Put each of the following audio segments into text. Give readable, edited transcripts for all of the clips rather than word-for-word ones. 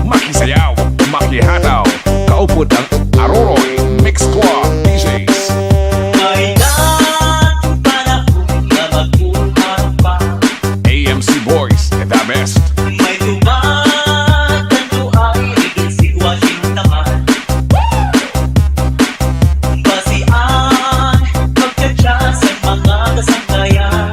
Makisayaw, makihataw, kaupod ang Aroroy Mix Club DJs. May dating panahon na magbuhat pa. AMC Boys, the best. May tubag, tanto ay higit sitwasyon naman. Basian, pagkatsa sa mga kasangkayan.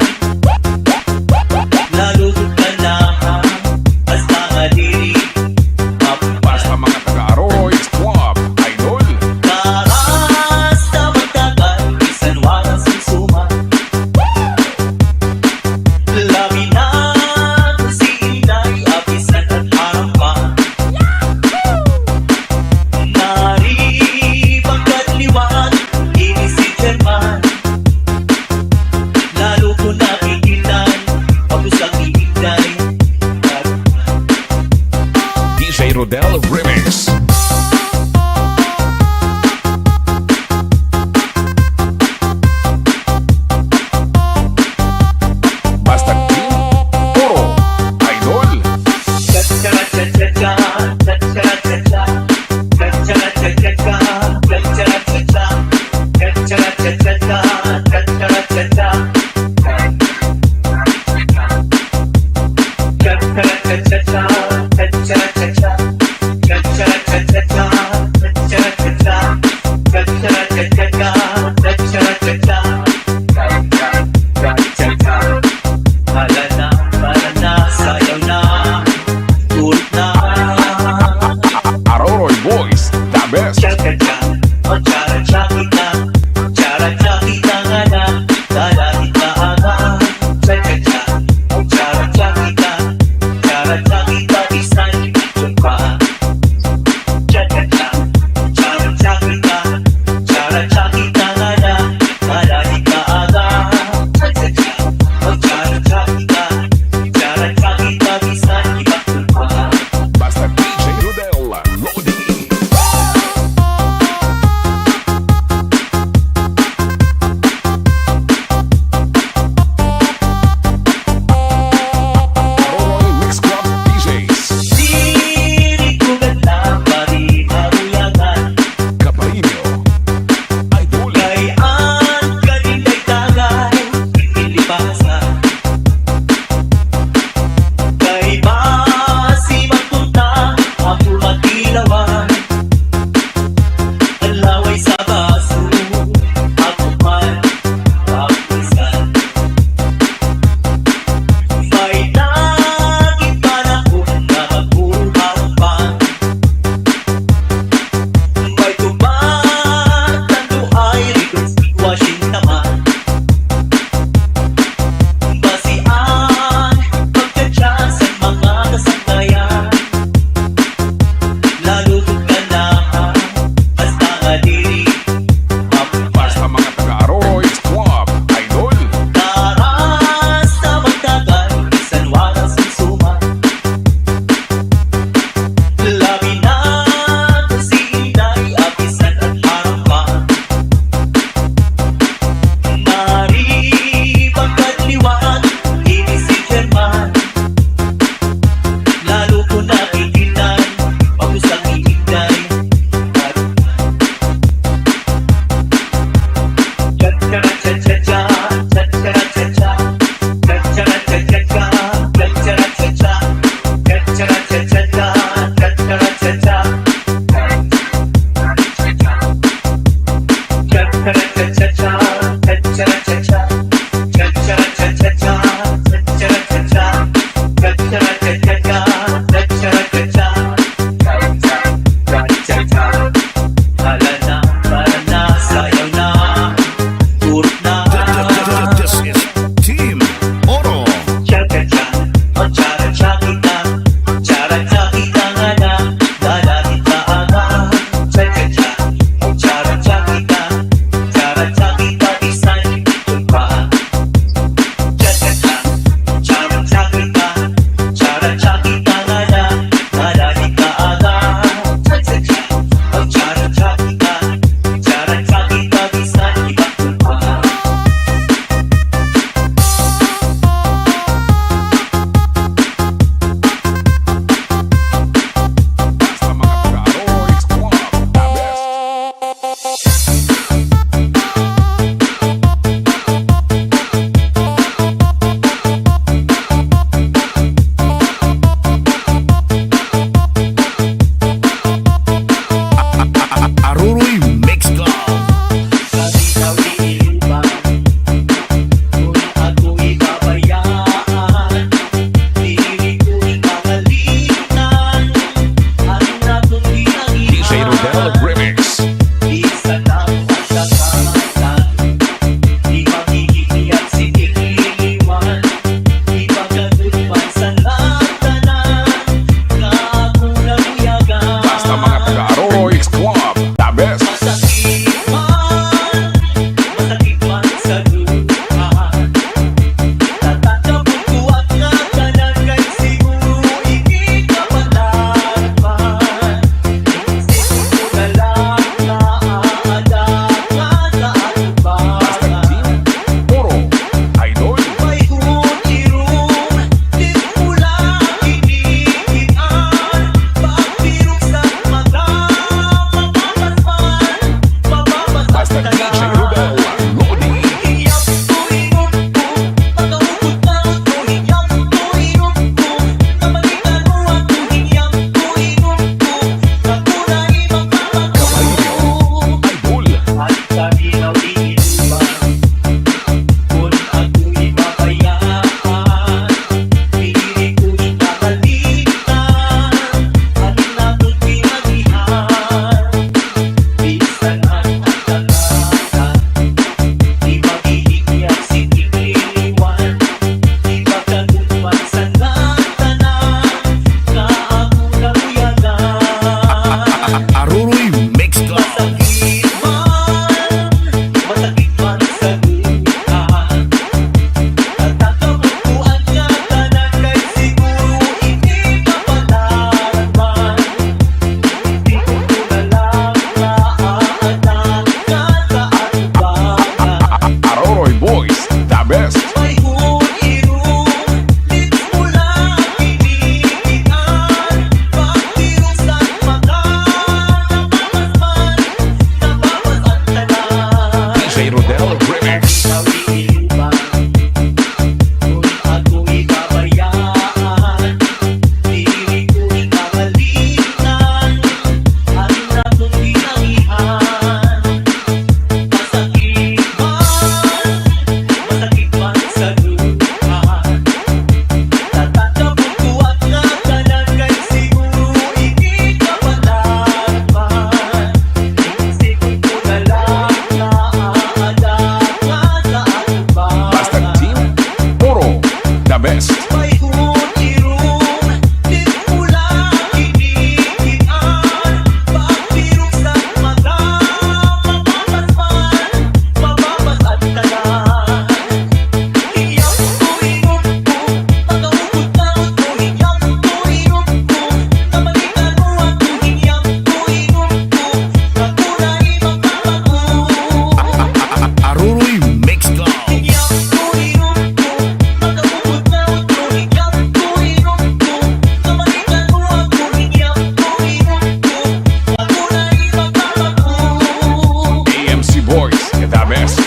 the best.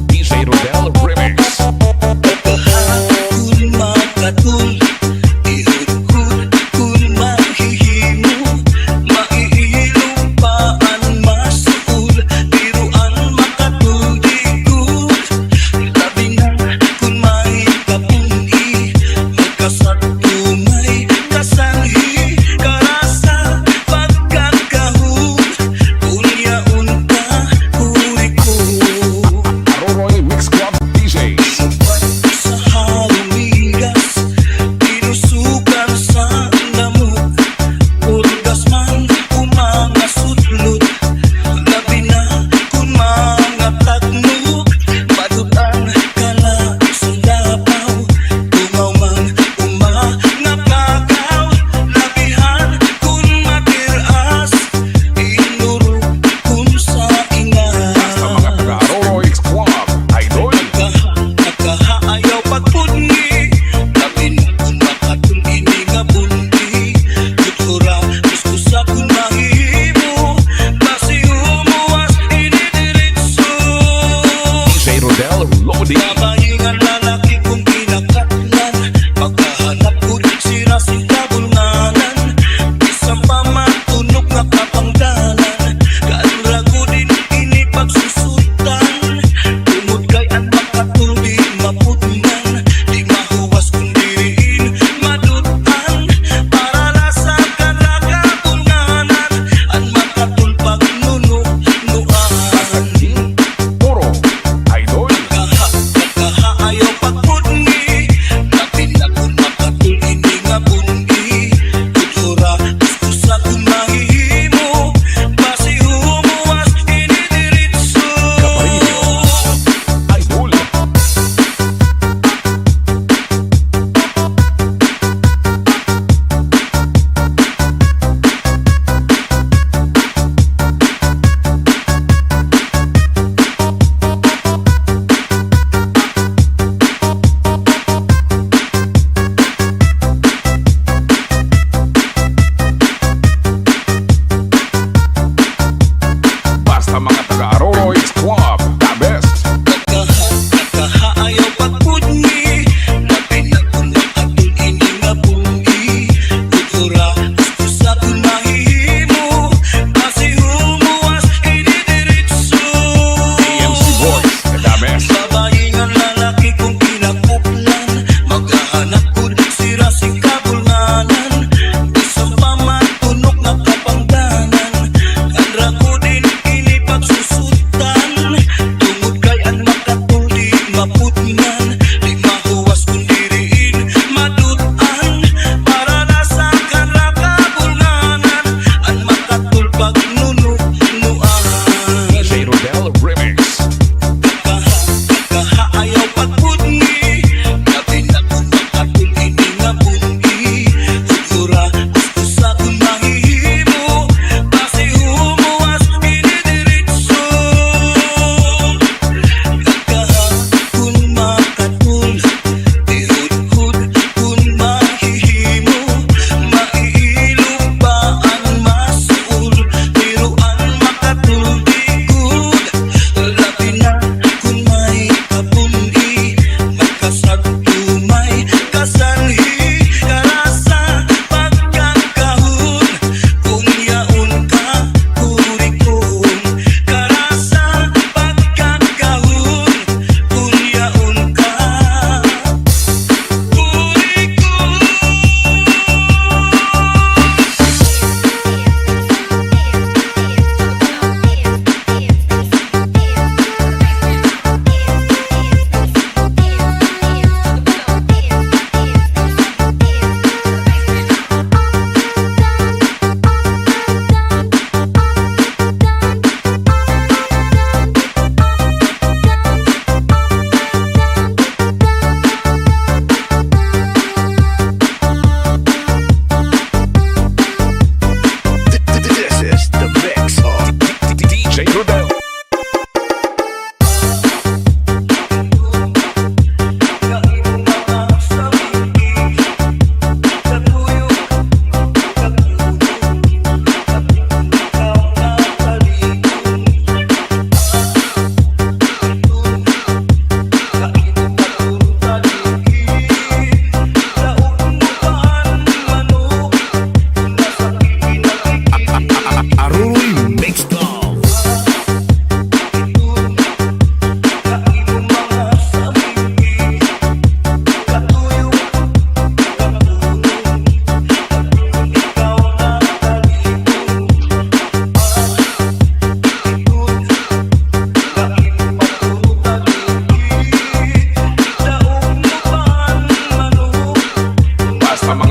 DJ Rodel Remix. Kahapon makatul, ihukod kun mahihimo, maiilong paan masuul, biruan makatuligod. Labi na kun mahikapuni, magkasatumay kasanhi, karasa pagkakahul, unya-unta kuriko. Aroroy Mix Club DJs. Sa halumigas, tinusukan sa lamok, purgas man umanga sutlot, labi na kung mga tagnog, madutan kala sundapaw, tumaw man umanga kagaw, labihan kung matiras, inurog kung sa ingas. Sa mga taga-Aroroy Mix Club, idol. Nakahaayaw pagpudni, labi na kung makatulini nga bundi, yutura, gusto sa kung mahimo, basi umuwas inidiritso. DJ Rodel Loading. Kabayingan lalaki kung kinakatlan, pagkahanap ko sira sila bulnganan, isang pamatunog nga kapangdalan, kalurago din ini pagsusutan, tumod kay at makatuldi maputnan, di mahuwas kung diriin madutan, para lasa kalaga bulnganan, at makatulpag nunuan. King Puro, idol. Nakahaayaw pagpudni, labi na kung makatulini nga bundi,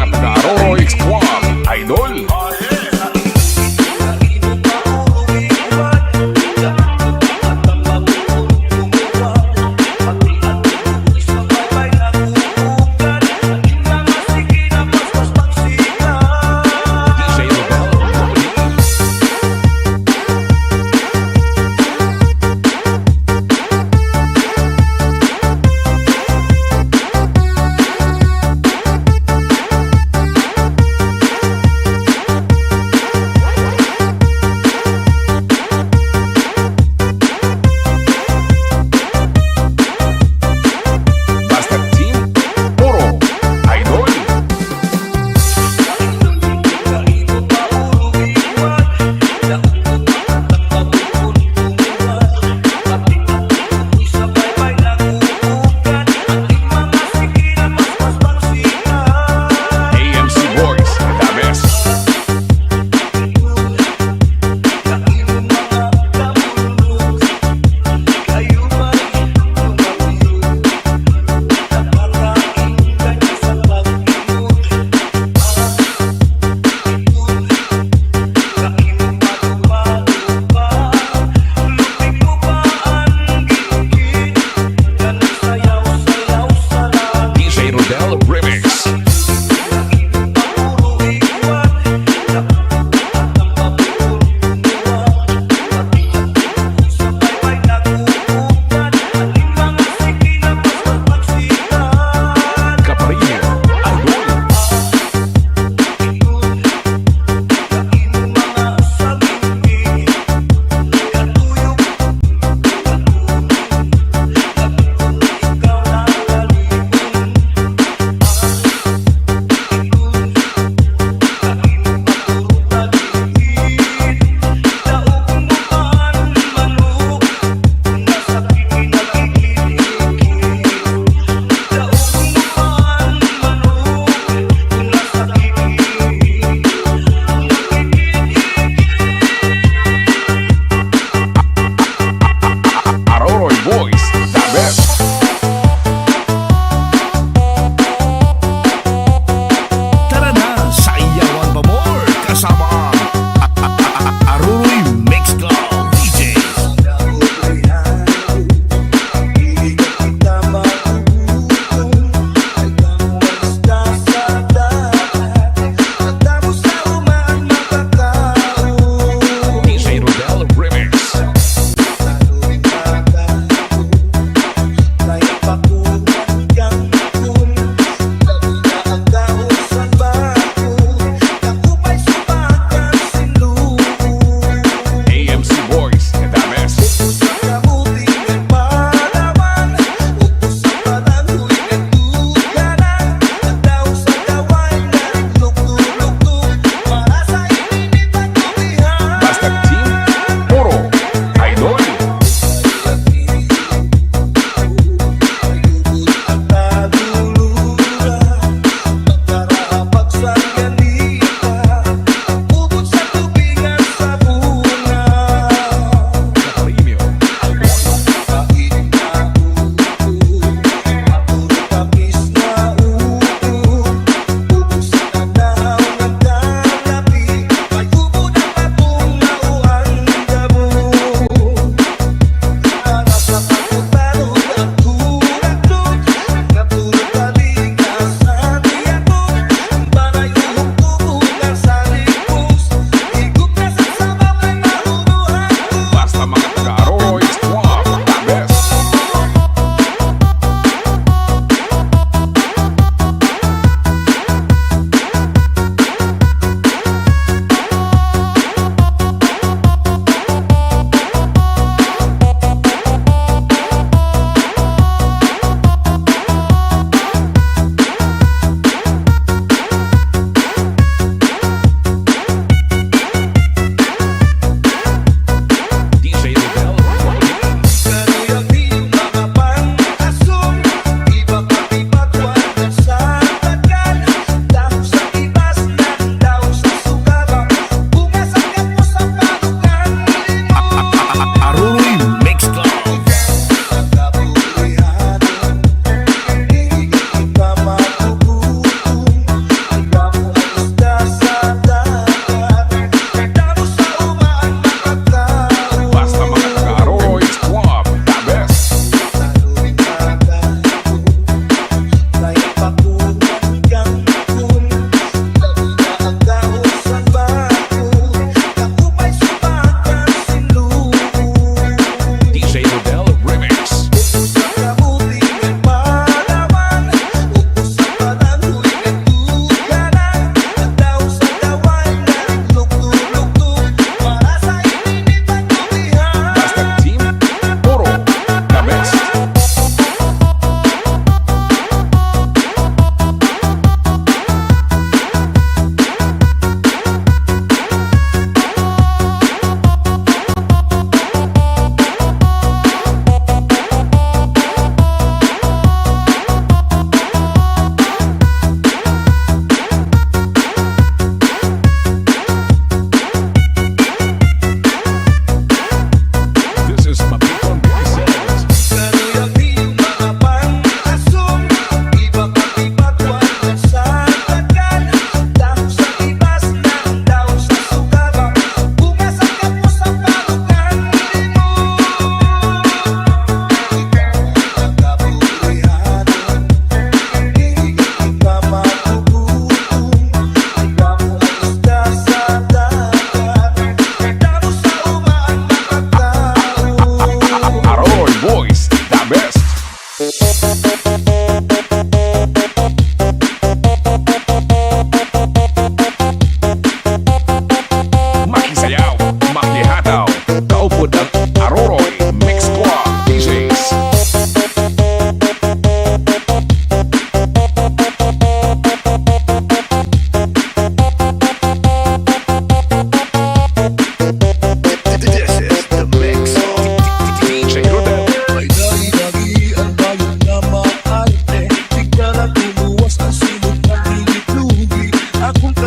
mga taga-Aroro X Club, Idol. DJ Rodel Lodi.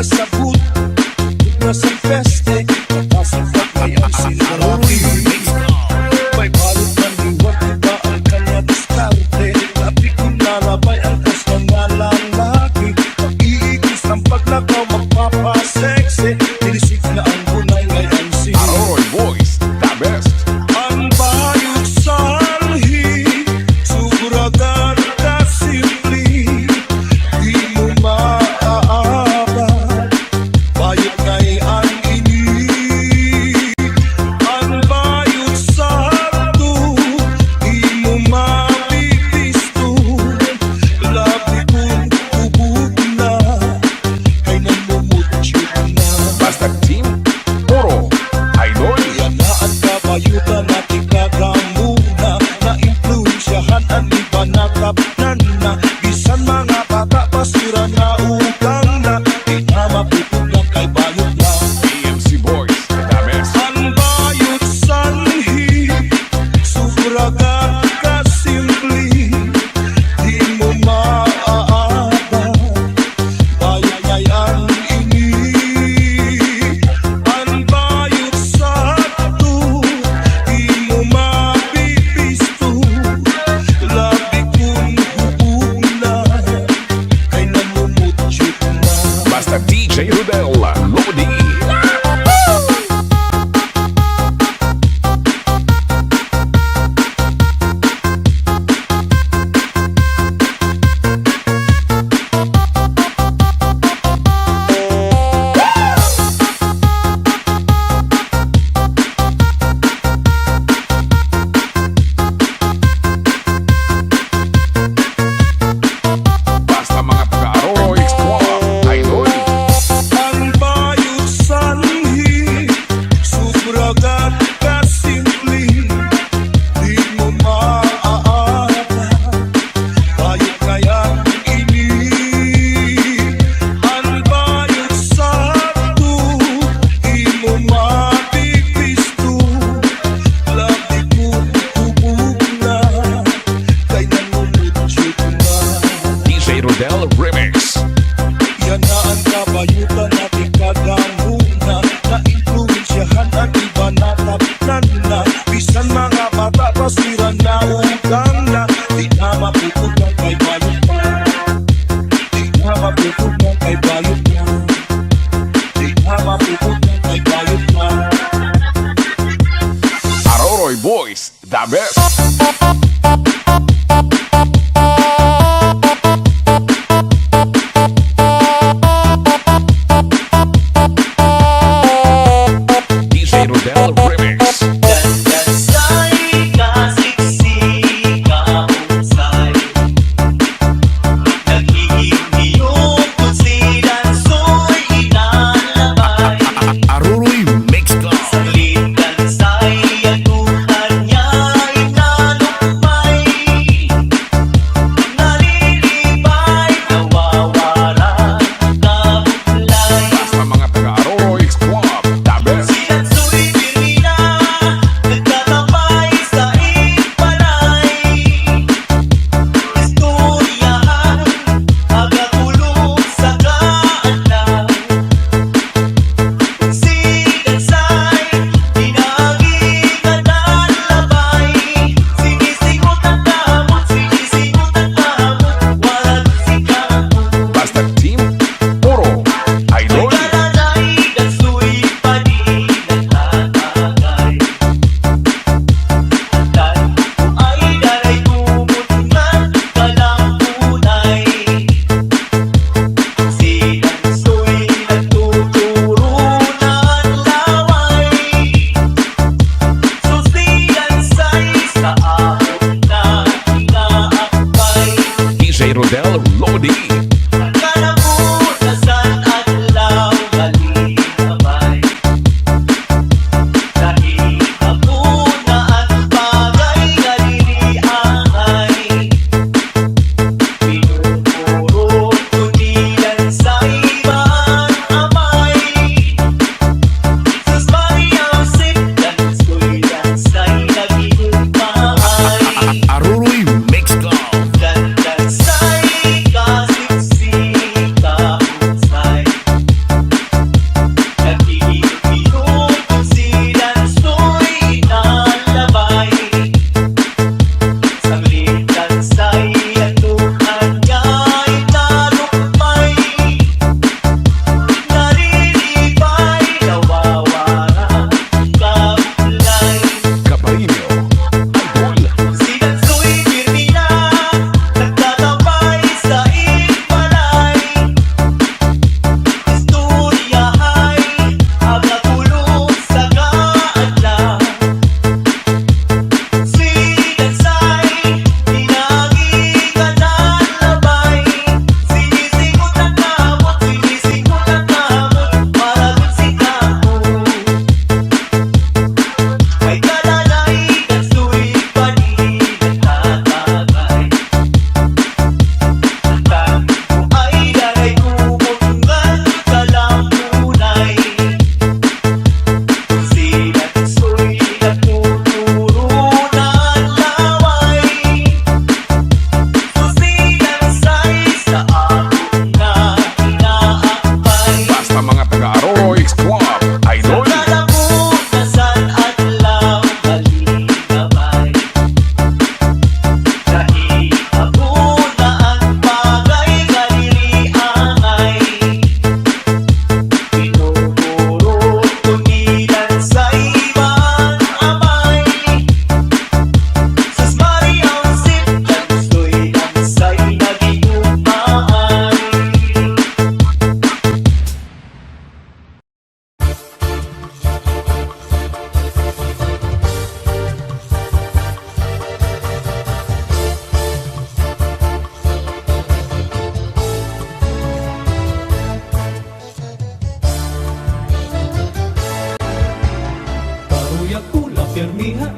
sabut, nasa peste, nakasapat ngayon sinarami. May balot ng liwat, iba ang kanya diskarte. Labi kong lalabay ang kas ng lalaki. Pag-iigis ang paglakaw, magpapaseksi. Tinisik na ang bunay ngayon sini. Aroy Boys, the best. Ang bayot salhi, subragan ka simple. Di mo maaabot, bayot ngay ang ini. Ang bayot salto, di mo mapipisto. Labi kong ubog na, kay namumutsyot na. Basta Team Puro Idol. Yan na ang kabayutan at ikagamuna. Na-influensyahan ang iba na tapnan na. Bisan mga bata pasira na utang na. Di na mapupulang kay bayot lang. AMC Boys, the best. Ang bayot sanhi, subragan ka simple. Di mo maaabot, bayot ngay ang ini. Ang bayot sakto, di mo mapipisto. Labi kong hubog na, kay namumutsyot na. Basta DJ Rodel Lodi. Basta mga taga-Aroy Squad Idol. Ang bayot sanhi, subragan ka simple. Di mo maaabot, bayot ngayang ini. Ang bayot sakto, di mo mapipisto. Labi kong hubog na, kay namumutsyot na. DJ Rodel Remix. Yan na ang kabayutan at ikagamuna. Na-influensyahan ang iba na tapnan na. Bisan mga bata pasira na utang na. Di na mapupulang kay bayot na. Di na mapupulang kay bayot na. Di na mapupulang kay bayot na. Aroy Boys, the best. DJ Rodel Remix. Dansay kasiksik kahusay. Nagiging kung si dansoy inalabay. Aroy Mix Club. Saglit dansay ang tuhan niya'y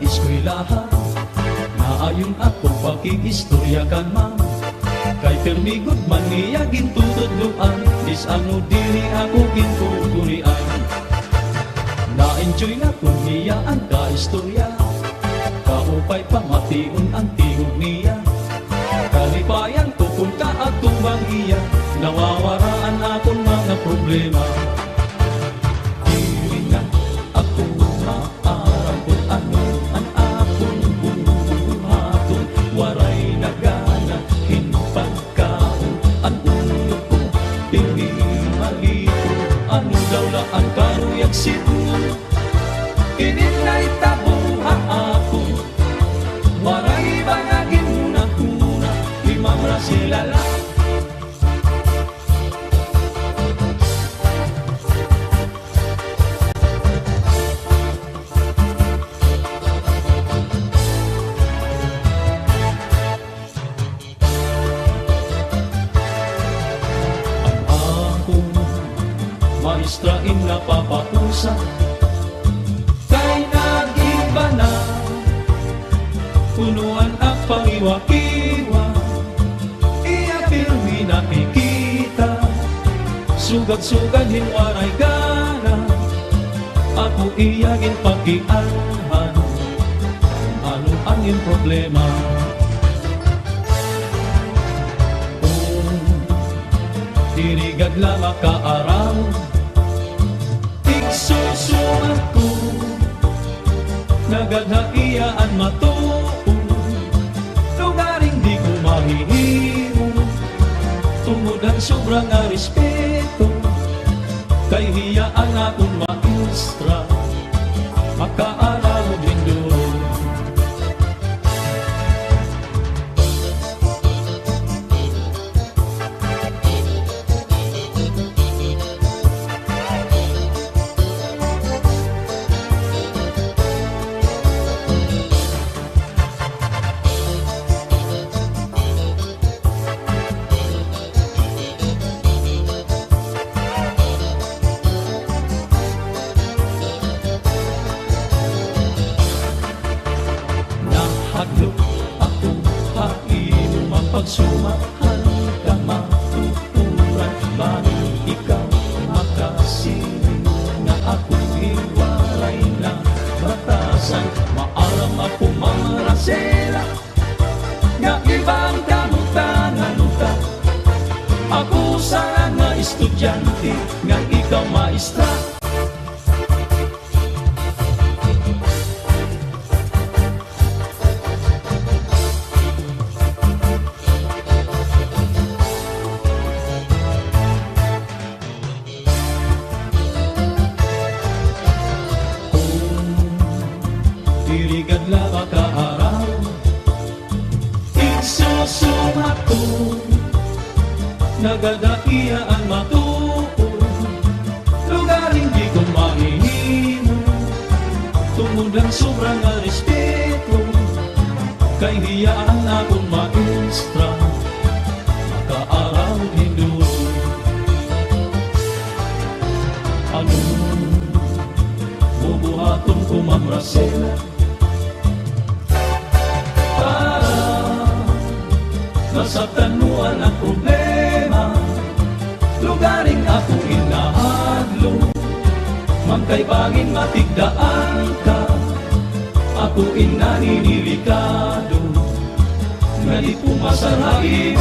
eskwelahan, naayon akong pakikistorya kan ma'am. Kay permigod man niya gintutudluan, is ano dili ako gintuturian. Na-enjoy na kung niya ang kaistorya, kaupay pamation ang tingog niya. Kalipayan ko kung kaatong iya, nawawaraan akong mga problema. Dili na ako maarang kung ano ang akong buhaton. Waray nagana, hinpagkaon, ang ulo ko, dili malito. Ano daw la ang karuyag sito, ininay tabuha ako. Waray bangagin muna-kuna, limang rasilala. Maestrain na papausa, kay nag-iba na, punuan ang pangiwa-kiwa. Iya pirmi nakikita, sugad-sugad hinwaray gana. Ako iyagin pakianhan, ano ang iyong problema. Dirigad lang makaaraw, igsusumat ko, nagadhaiyaan matuon. Lugaring di ko mahihimo, tungod ang sobrang nga respeto. Kay hiyaan akong maestra, makaaraw din doon. Nahadlok ako, hainom ang pagsumahan ka matuturan. Bakit ikaw makasiling na akong hiwalay na batasan? Maaram ako marasela, nga ibang kamutangan ka. Ako sana nga estudyante, nga ikaw maestra. Dirigad lang makaaraw, igsusumat ko, nagadaiaan matuon. Lugaring di ko mahihimo, tungod ang sobrang nga respeto. Kay hiyaan akong maestra, makaaraw hindo. Ano bubuhaton ko mamrasela, masabtan mo ang problema. Lugaring ako inahadlo, magkaibangin matigdaan ka. Ako inaninilikado, nga di pumasarain.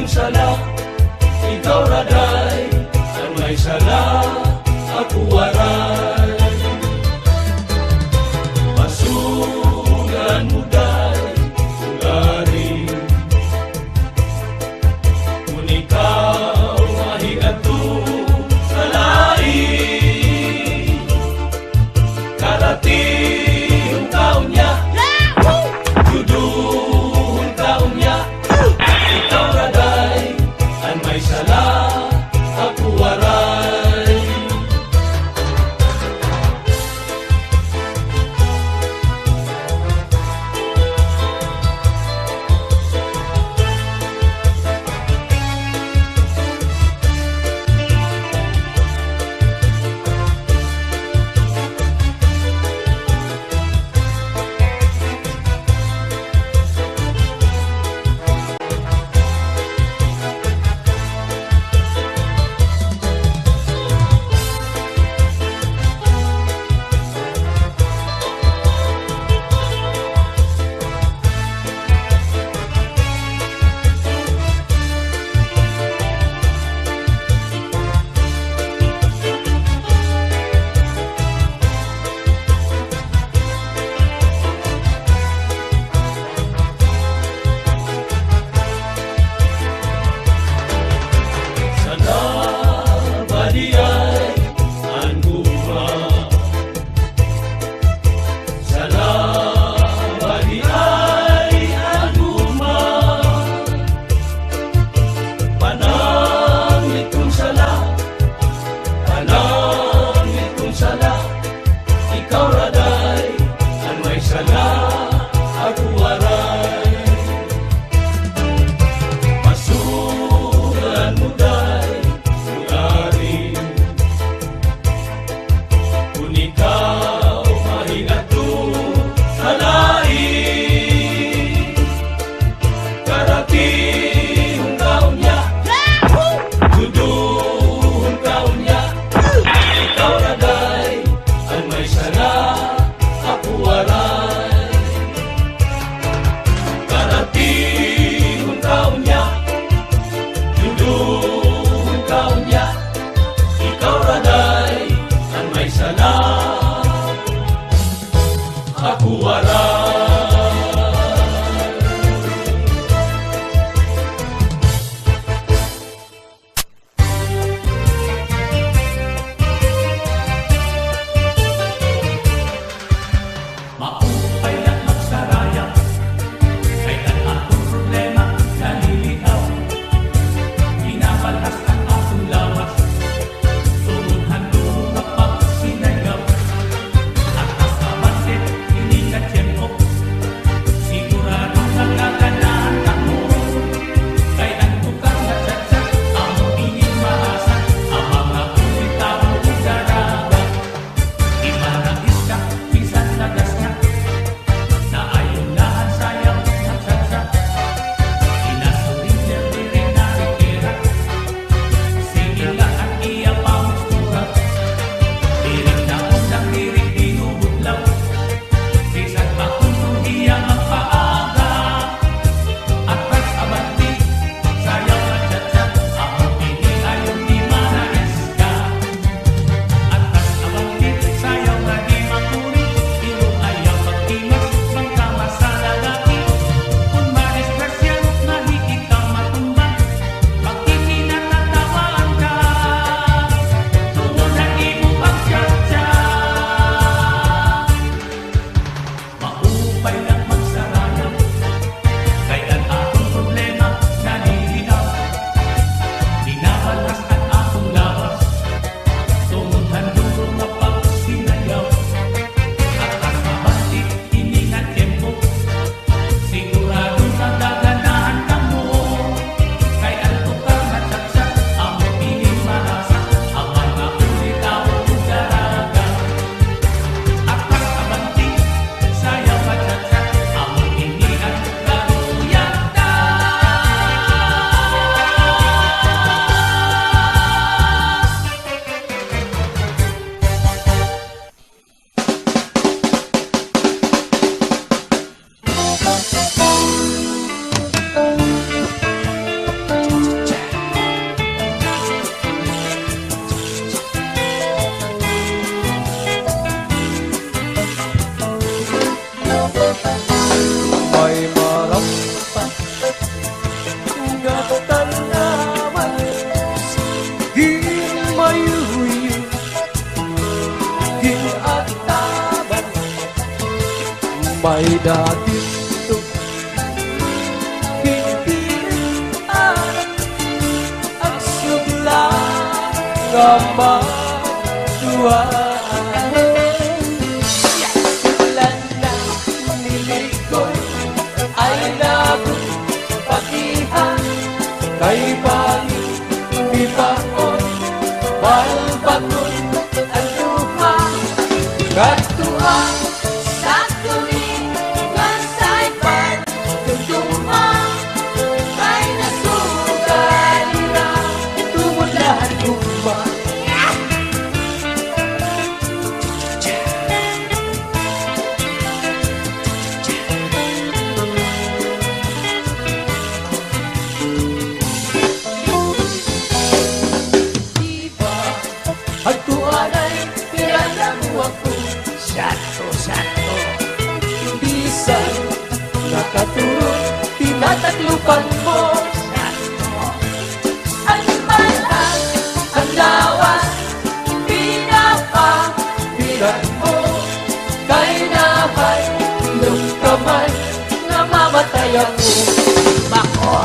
sala, ikaw raday, ang may sala, ako waray. Pasugan mo day, ularin, kung ikaw mahigato sa lain, karating taon niya, juduhon taon niya, ikaw raday, ang may sala, ako waray. may dati hindi ang sugla nga maduhaan. Silan na nilikoy ay nagpagihan kay bangin bibaon balbagon ang luha katua Sa tuwing masaypan Tugtuma Kay nasugalira tumulahan luma. Diba Ang tuan ay Pinanam ako sato bisan nakaturot tinataglupan mo. Ang malas Ang lawas Pinan mo kay naman nung kamay nga mamatay ako. Bako!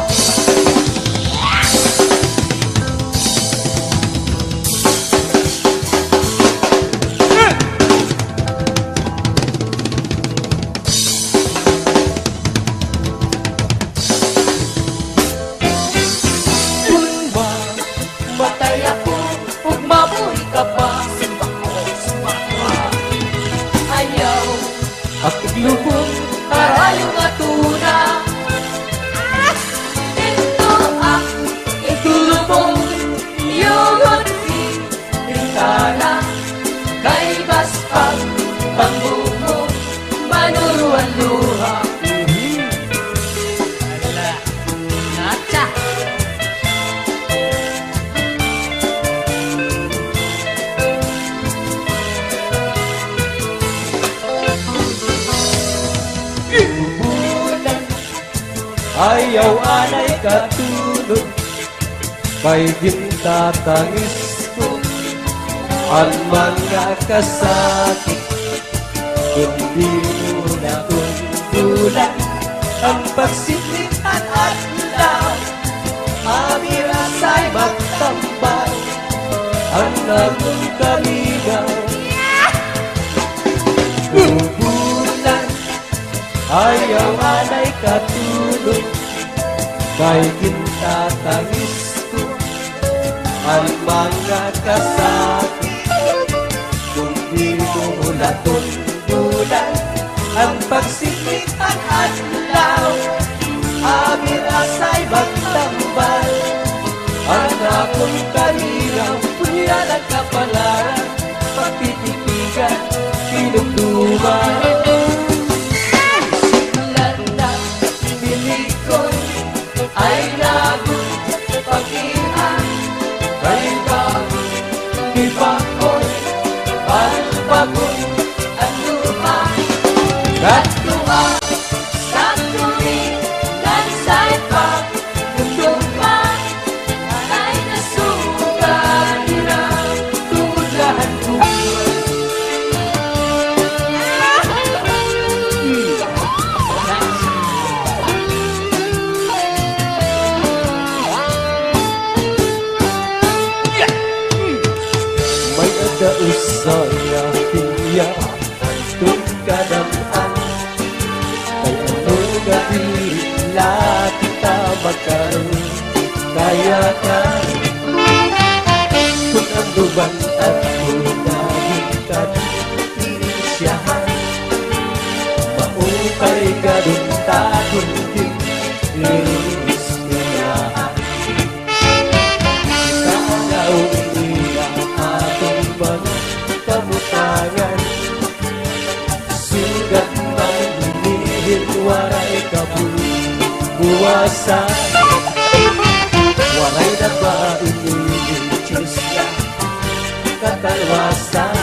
Matay ako ug mabuhi ka pa. Ayaw Ako lubong arayo nga tuna. Ito ang Itulubong Yun bintana kay baspag pangbumo manuruan luha. Nacha Bulan ayaw anay katulog kay gintatangis ko ang mga kasakit kundi mo na tundulan ang pagsitritan at law amirasay magtambal ang nagong kaligaw. Bulan ayaw anay katulog kay gintatangis ko ang mga kasakit kung di mo natundulan ang pagsikitan at law amirasay magtambal ang akong kalinaw punya nagkapalaran pagtitipigan pinugduman. Ay lagot pag-ihan kay bago ibakon balbagon ang luha katua Sa tuwing nagsaypan Tugtuma Kay nasugalira tumulahan ko. May adausay nga piya itong kadamaan kay ano nga ila kita magkaroon kaya ka kung ang duban at kunahing kadisyahan maupay gadong takon din inistinaan kalaw iniya atong mga kabutangan sugat man hinihit waray kabuwasan waray na ba inihit na katalwasan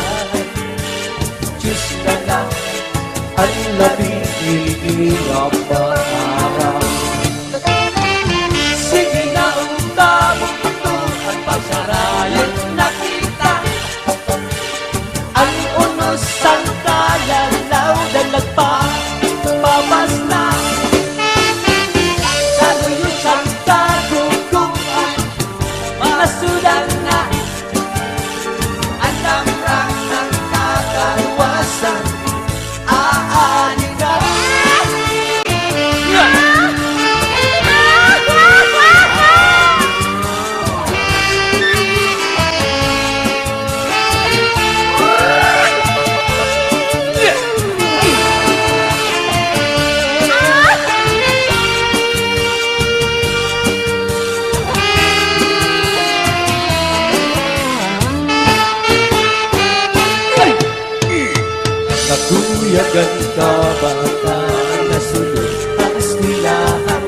Diyos na lang ang labing ang pangarap. Sige na umtabong ito ang pagsarayan nakita ang unos ang kalalaw na nagpa Maluwagan ka baka nasulod ang eskwelahan.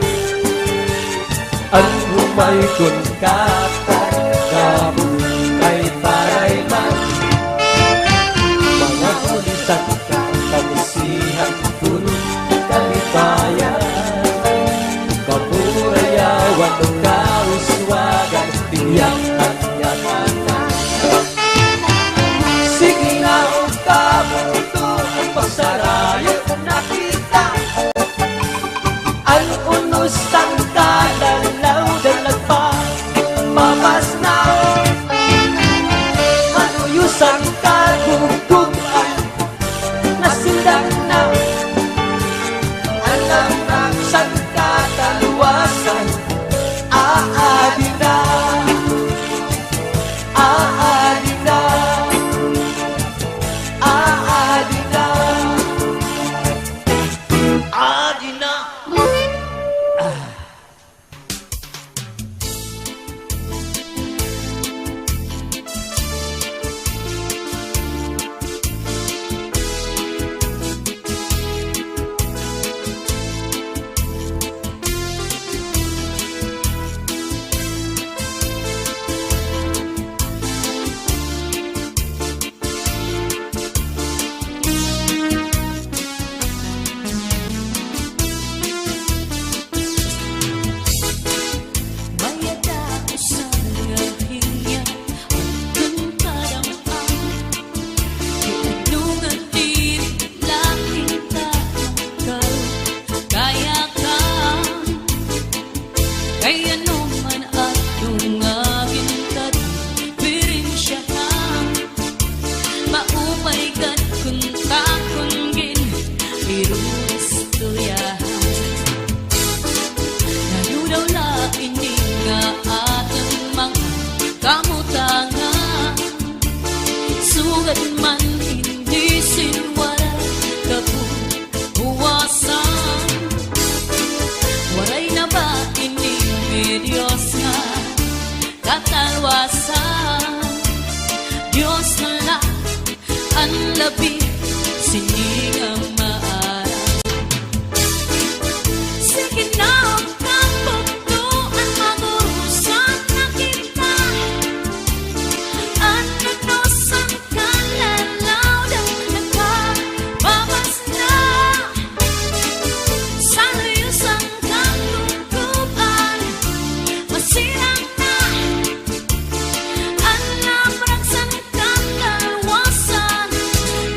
Ang humay kun katay kabukay paray man. Mga ulisan ka kamusihan kun kalibayan. Kapurayawan ng kauswagan biyang kanyatan. Sige na ang kabuto ang pasarayo na kita. Ang unos ang kalalaw dalag pa mamas na. Manuyos ang kagugugan nasindang na. Alam ng sang kataluwasan aadi na. Aadi na. Aadi na. Aadi na. Mayada sa ngahinya ang kadamang tulungan din langit takal kaya ka kaya naman at tungagin ka pirin siya maupay kat kun takunggin virus tuyahan. Naludaw la ini nga ating mga kamutangan. Sugat man hindi sinwara kabuwasan. Waray na ba ini Diyos nga katalwasan. Diyos na lang ang labi siningang maaral. Sige na ang kabutuan magurusan na kita. Ang unos ang kalalaw daw nagkababas na. Sa luyos ang kaguguban masirang na. Ang lamrang sa kataluwasan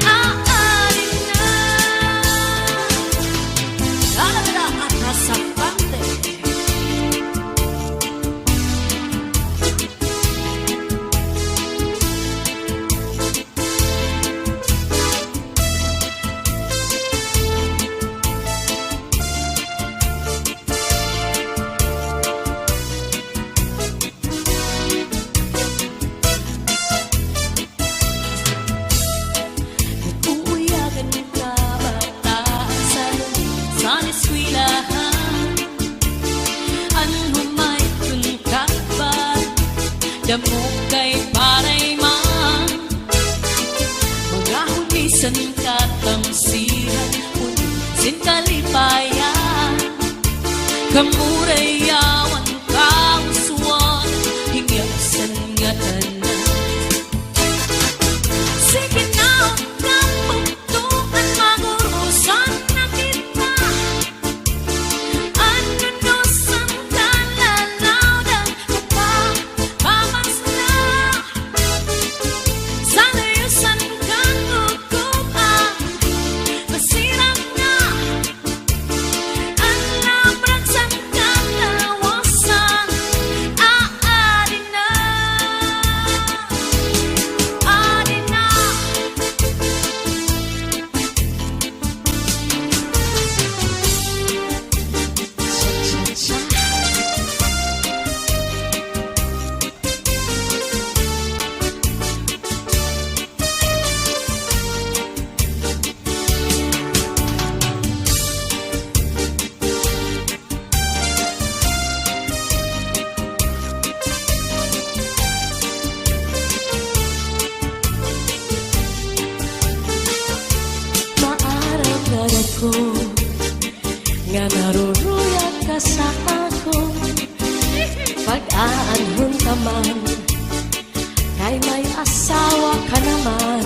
aari na. Lalala at nasakante. Uuyagan ka batasan sa eskwelahan. Ang humay kun kakbat damo kay paray man. Mga hulisan katamsihan sin kalipayan. Kamurayawan kauswan hingyasan nga tanan. Sige na ang kabutuan magurusan na kita. Ang unos ang kalalaw daw nagpapabas na. Sa luyos ang kaguguban masirang na. Ang lamrang sa kataluwasan naman, kay may asawa ka naman.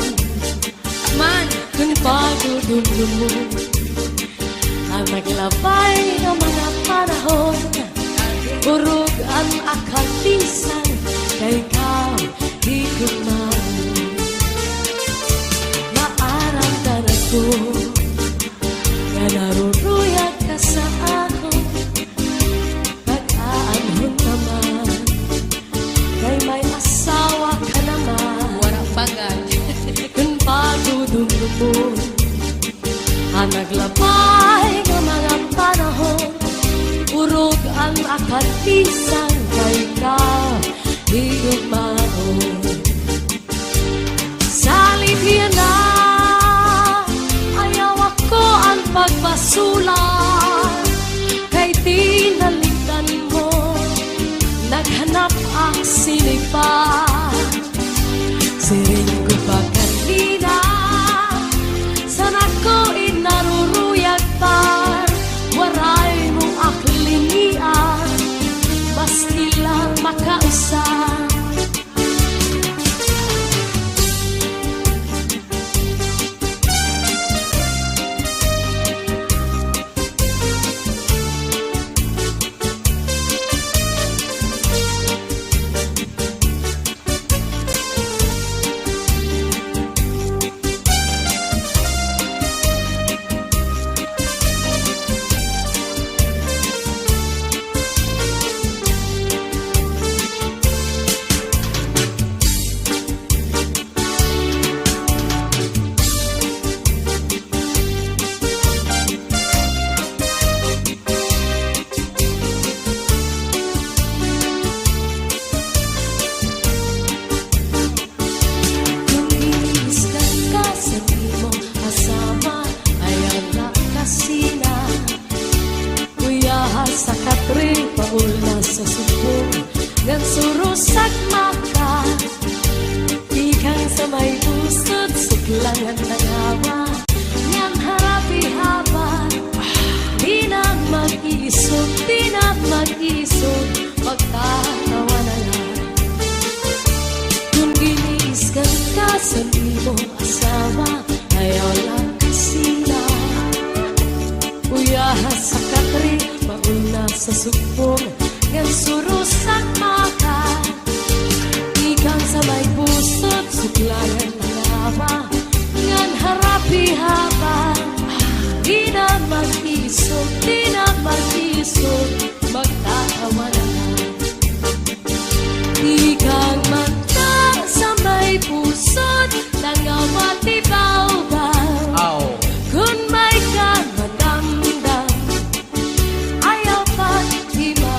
Man, kung pagdudulong mo ang naglabay ng mga panahon, burog ang akalisan, kay ikaw higit man. Maaramdaman ko na naruruyag ka sa ako, pag-aanhon naman, kay may asawa ka naman. Warang bagay. Kung pagdudulong mo ang naglabay ng mga panahon, urog ang akalisan, kay ikaw higit man. Salit yan na, ayaw ako ang pagbasulan, kay tinalikdan mo, naghanap ang sinipan. Siring ko pa kanina, sana ko inaruruyag pa, waray mo aklinian, maski lang makausap. Sa katri, paula sa subong, gan surusak maka, ikang sa may pusod, suklangan ng hawa, ngang harapi haba, di na mag-iisog, di na mag-iisog, magtatawa na lang. Kung giniiskan ka sa imong asawa, ayaw lang kasila, uyahas sa katri, mauna sa subong, ngang surusak maka, ikang sa may pusot, suklayan ng hawa, ngang harapi haba, di na mag-isog, di na mag-isog, magtatawa na lang. Ikang mata sa may pusot, nangawati baw-baw, kung may ka madamdam, ayaw pa di ba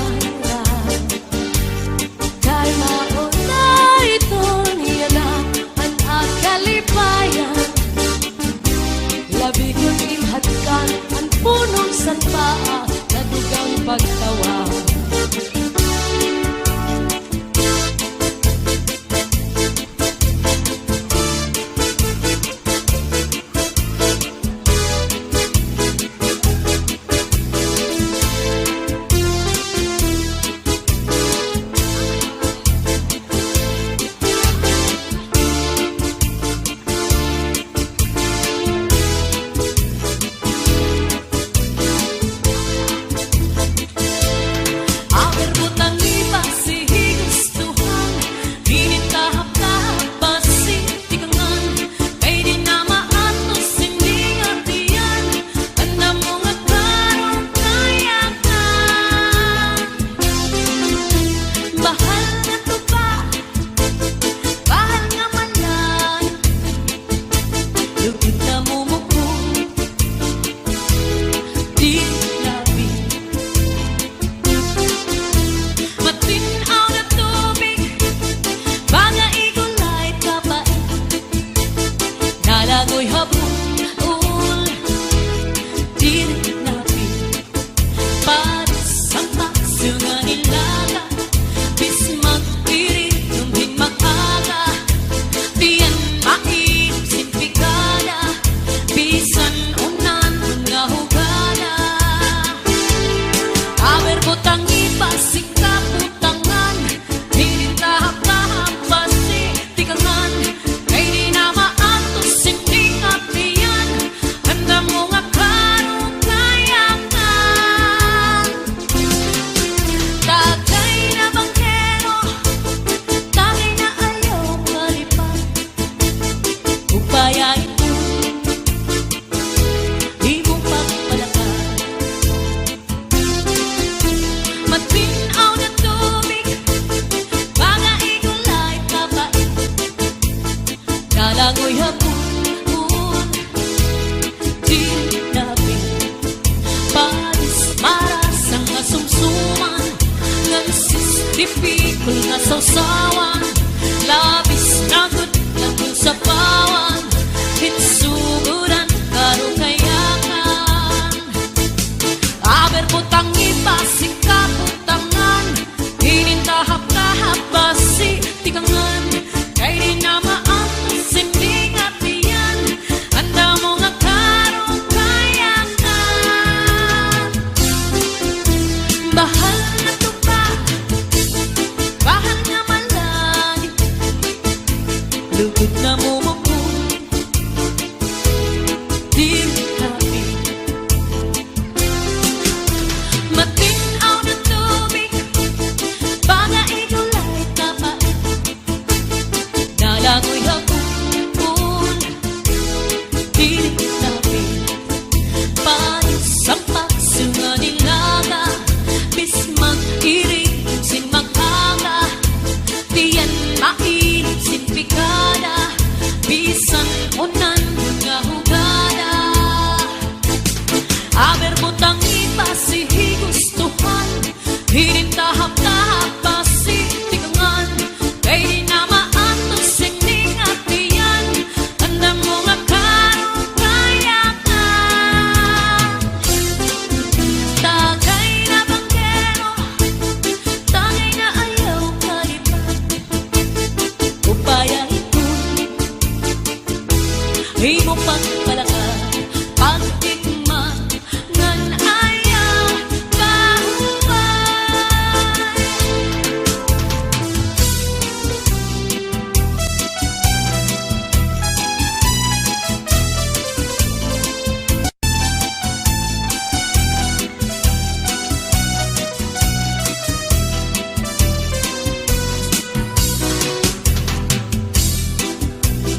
Bakul na sausawan, labis na good na kung sa pawan, hitsuguran karo kayakan. Aber putang iba, singkat putangan, hinintahap kahap basi, tikangan, kay di na maantos, sinding at iyan, anda mo nga karong kayakan. Bahal na tupa, bahal nga malagi, lugod na mumukul, di tabi. Matinaw na tubig, baga igulay tapat, nalangoy hapon, di tabi. Panisampak sunga nilaga, bismang irig sin magkaga, diyan mainit sin pikada, bisan unan nga hugada. Aber butang iba si higustuhan, hinintahap-tahap basi tigangan, kay di na maantos singning at iyan, anda mo nga karong kayakan. Tagay na banggero, tagay na ayaw kalipat, upaya ito, himo pagpalakan, pagtikman, ngan ayaw bahuay.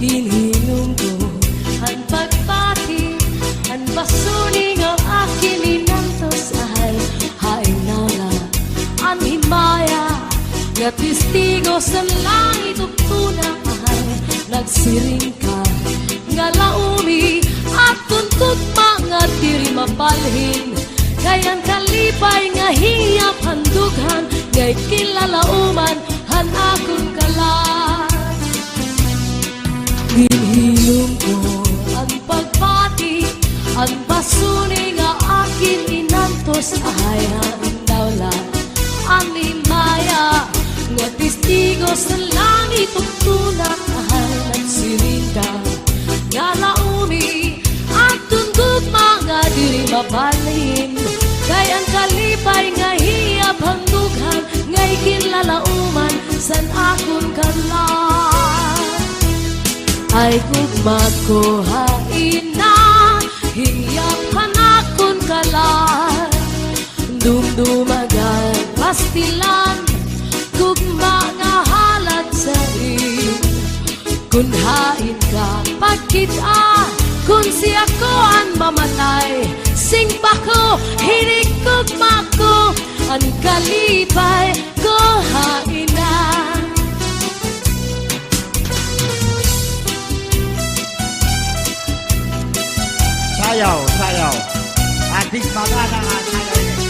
Hininom ko ang pagpati, ang basuning ang akin inantos ay hainala, ang himaya, nga testigo sa langit ug tunay, nagsiring ka, nga laumi, at tuntut mga diri mapalhin, kayang kalipay nga hiyap handughan, ngay kilalauman, han akong kalan. Hinihilom ko ang pagpati, ang basuning nga akin inantos ay handawlan, ang limaya, nga testigo sa langit ug tunay, nagsirinda, nga laumi, at tundog mga diri mabalhin, kay ang kalipay nga hiyap handughan, ngay kinlalauman, san akong kalan. Ay gugma ko hain na, hiyap hanakon kalan, dumdumagan pastilan, gugma nga halad sa iyo. Kun hain ka pagkita, kun siya ko ang mamatay, sing pa ko, hinig gugma ko, ang kalipay ko hain na. Sayaw, sayaw. Ating mga na nga sayaw ini.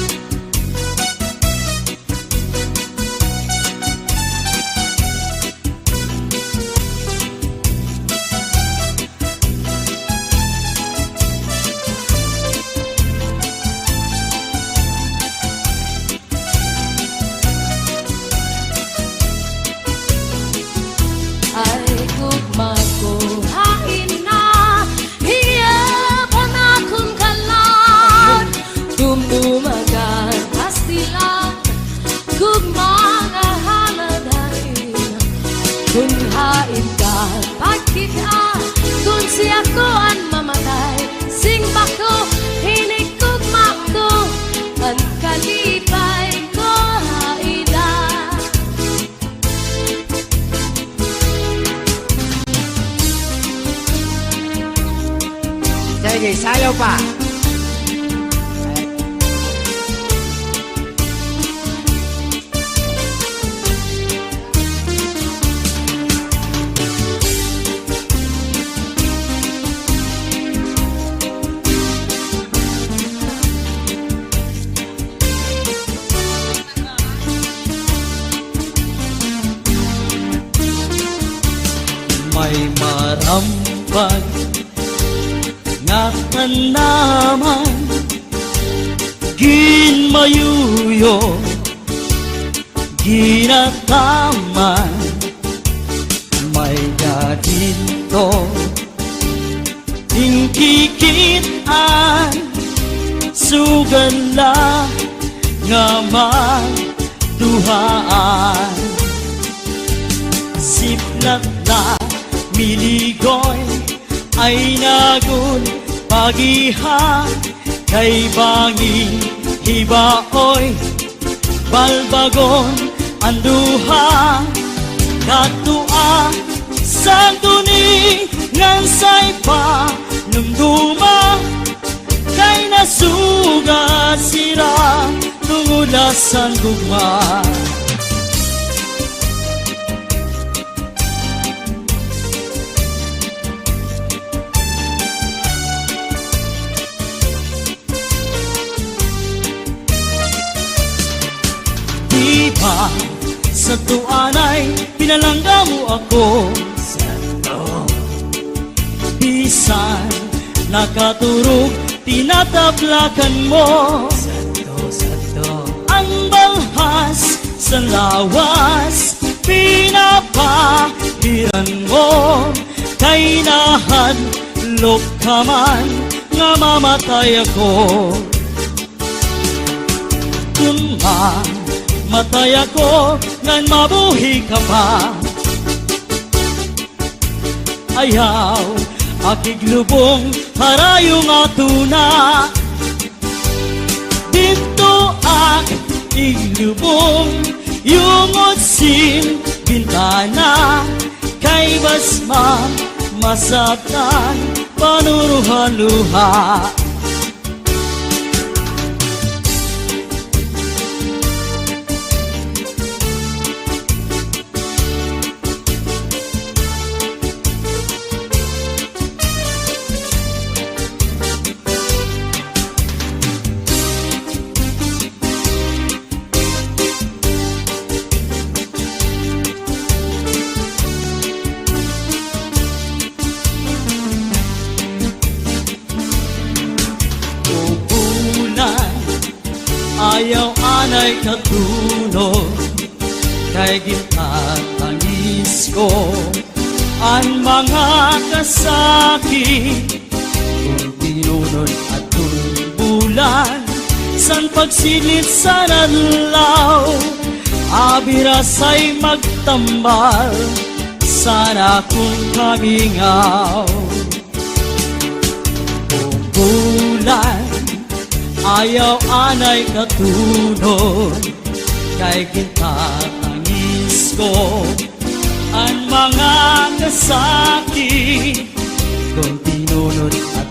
Ay gugma ko hain na, hiyap hanakon kalan, dumdumagan pastilan, gugma nga haladain. Kung hain ka pagkita, kung siya ko ang mamatay, sing ba ko, hinig gugma ko, ang kalipay ko hain na. Sige, sayaw pa. may marampag nga tanaman ginmayuyo ginataman may gadito tingkikitan sugala nga magduhaan siplat na miligoy ay nagun pagiha kay banging hibaoy balbagon anduha katua sang duni ngan say pa numduma kay nasuga sira tungulasan gugma diba sa tuanay pinalangga mo ako Santo bisan nakaturog tinatablakan mo Santo ang balhas sa lawas pinapahiran mo kay nahadlok ka man nga mamatay ako kung matay ako ngan mabuhi ka pa ayaw akiglubong harayong atuna dito ak iglubong yung otsin bintana kay basma masatan panuruhan-luha ayaw anay katunog kay gintatangis ko ang mga kasakit kung tinunod at bulan san pagsilit sa nadlaw abirasay magtambal sana kung kamingaw kung bulan ayaw anay katunod kay kintatangis ko ang mga kasakit kung tinunod at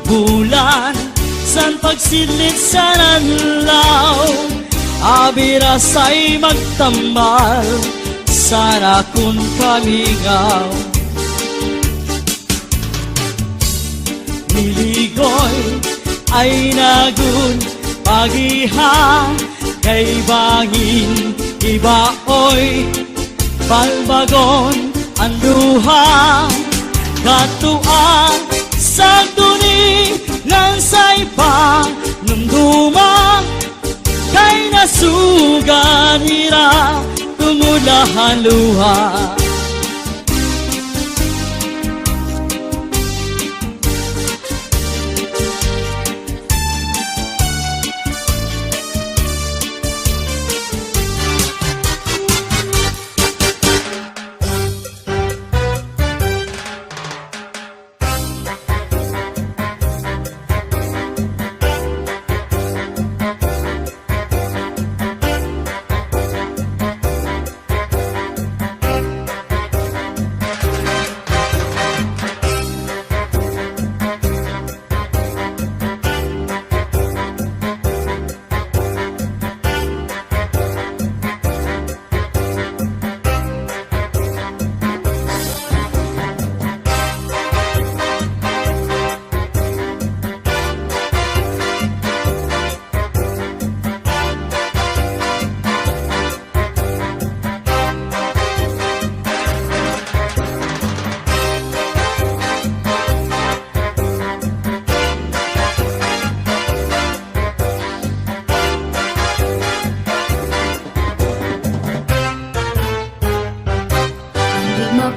bulan san pagsilit sa nadlaw abirasay magtambal sana kung kamingaw miligoy ay nagun pagiha kay bangin ibaoy balbagon anduha katua sa duni ngan say pa numduma kay nasugan ira tumulahan luha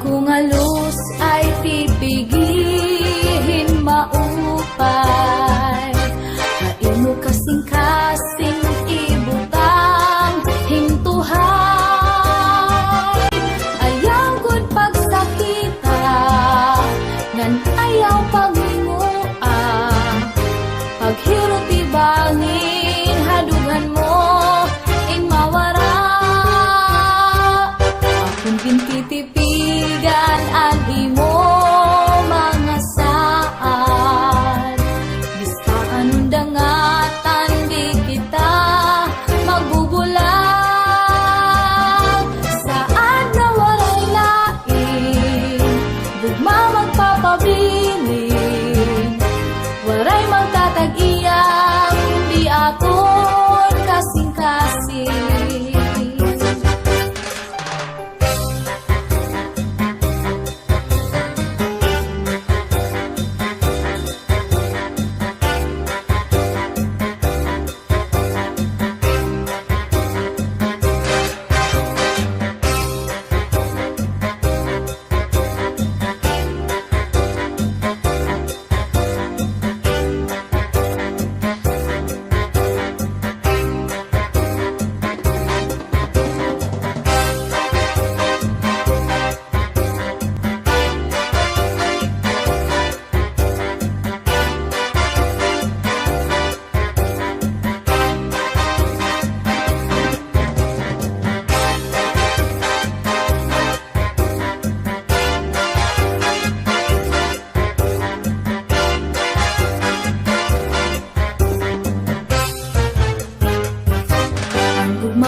kung alus ay pipigihin maupay. Hain mo kasing-kasing ibutang hintuhay. Ayaw gud pagsakita, ngan ayaw paghinguan. Paghirot ibangin, hadugan mo in mawara. Akong pintitipigan an imo mga saan. Bista anong dangatan di kita magbubulang. Saan na walay lain, gugma magpapabilin. Waray magtatag-iyang, di aton kasing-kasing.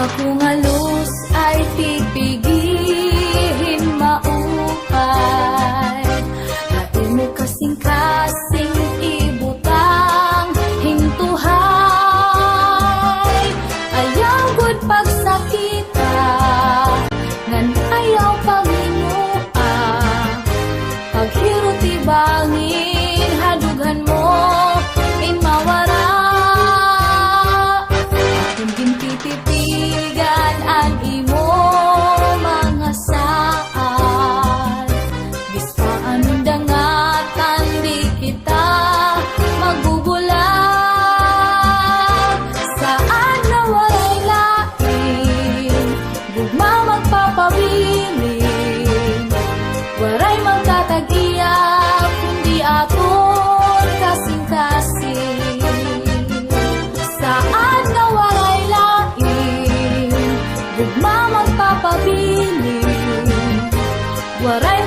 Kung alus ay pipigihin maupay. Hain mo kasing-kasing ibutang hintuhay. Ayaw gud pagsakita, ngan ayaw paghinguan. Paghirot ibangin, hadugan mo in mawara. Akong pintitipigan an imo mga saan. Bista anong dangatan di kita magbubulang. Saan na walay lain, gugma magpapabilin. Waray magtatag-iyak, kundi aton kasing-kasing. Saan na walay lain, gugma magpapabilin. Waray